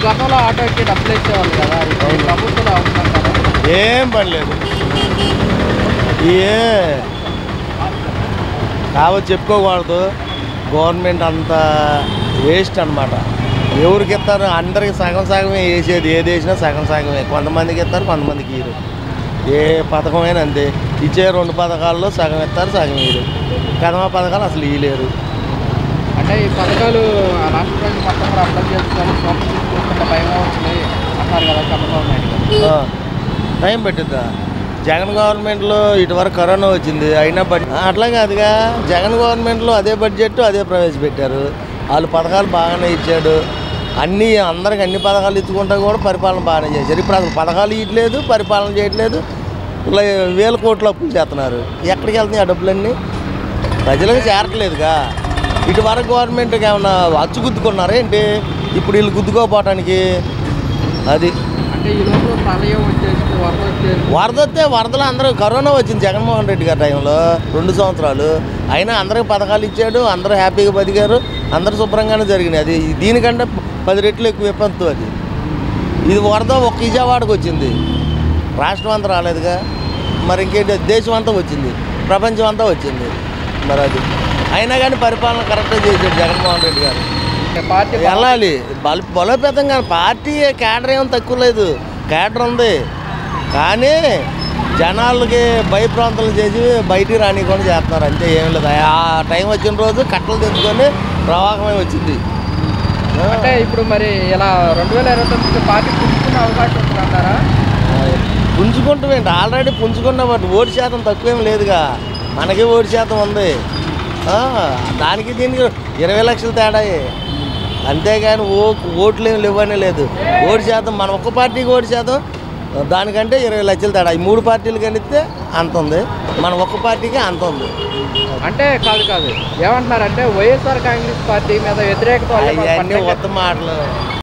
గతంలో ఆటోకి డబ్బులు ఇచ్చేవాళ్ళు కదా, ఇప్పుడు ప్రభుత్వంలో అవుతుందంటారా? ఏం పని లేదు. ఏ కావచ్చు చెప్పుకోకూడదు. గవర్నమెంట్ అంతా వేస్ట్ అనమాట. ఎవరికి ఇస్తారు? అందరికి సగం సగమే వేసేది. ఏది వేసినా సగం సగమే. కొంతమందికి ఇస్తారు, కొంతమందికి ఇయ్యరు. ఏ పథకమైనా అంతే. ఇచ్చే 2 పథకాల్లో సగం ఇస్తారు, సగం ఇయ్యరు. కదమ పథకాలు అసలు ఇయ్యలేరు. అంటే ఈ పథకాలు రాష్ట్ర ప్రజలు మొత్తం కూడా అర్థం చేసుకొని సోపం తీసుకుంటే భయం వచ్చింది అన్నారు కదా చంద్రబాబు నాయుడు గారు. టైం పెట్టిద్దా? జగన్ గవర్నమెంట్లో ఇటువరకు కరోనా వచ్చింది, అయినా అట్లా కాదుగా. జగన్ గవర్నమెంట్లో అదే బడ్జెట్ అదే ప్రవేశపెట్టారు. వాళ్ళు పథకాలు బాగానే ఇచ్చాడు. అందరికి అన్ని పథకాలు ఇచ్చుకుంటా కూడా పరిపాలన బాగానే చేశారు. ఇప్పుడు అసలు పథకాలు ఇవ్వట్లేదు, పరిపాలన చేయట్లేదు. ఇలా 1000 కోట్లు అప్పులు చేస్తున్నారు. ఎక్కడికి వెళ్తున్నాయి ఆ డబ్బులన్నీ? ప్రజలకు చేరట్లేదుగా. ఇటువరకు గవర్నమెంట్కి ఏమన్నా అచ్చుగుద్దుకున్నారా ఏంటి? ఇప్పుడు వీళ్ళు గుద్దుకోపోవటానికి అది. అంటే ఈ లోపల ప్రళయం వచ్చేసి వరద వస్తే వరదలో అందరూ కరోనా వచ్చింది జగన్మోహన్ రెడ్డి గారి టైంలో 2 సంవత్సరాలు. అయినా అందరికి పథకాలు ఇచ్చాడు, అందరూ హ్యాపీగా బతికారు, అందరూ శుభ్రంగానే జరిగినాయి. అది దీనికంటే 10 రెట్లు ఎక్కువ విపత్తు అది. ఇది వరద ఒక్క విజయవాడకు వచ్చింది, రాష్ట్రం అంతా రాలేదుగా. మరి ఇంకేంటి, దేశం అంతా వచ్చింది, ప్రపంచం అంతా వచ్చింది. మరి అది అయినా కానీ పరిపాలన కరెక్ట్గా చేశాడు జగన్మోహన్ రెడ్డి గారు. పార్టీ వెళ్ళాలి బలోపేతం. కానీ పార్టీ కేడర్ ఏం తక్కువ లేదు, కేడర్ ఉంది. కానీ జనాలకి భయప్రాంతాలు చేసి బయటికి రానికుండా చేస్తున్నారు, అంతే. ఏం లేదు. ఆ టైం వచ్చిన రోజు కట్టలు తెచ్చుకొని ప్రవాహమే వచ్చింది. అంటే ఇప్పుడు మరి ఇలా 2029 పార్టీ పుంజుకునే అవకాశం ఉంటుందంటారా? పుంజుకుంటామేంటి? ఆల్రెడీ పుంజుకున్న బట్ ఓటు శాతం తక్కువేం లేదుగా. మనకి ఓటు శాతం ఉంది. దానికి దీనికి 20 లక్షల తేడాయే, అంతేగాని ఓట్లు ఏమి లేవనే లేదు. ఓటు శాతం మన ఒక్క పార్టీకి ఓటు శాతం దానికంటే 20 లక్షల తేడా. ఈ 3 పార్టీలు కనిస్తే అంత ఉంది, మన ఒక్క పార్టీకి అంత ఉంది. అంటే కాదు ఏమంటున్నారంటే వైఎస్ఆర్ కాంగ్రెస్ పార్టీ మీద వ్యతిరేకత కొత్త మాటలు.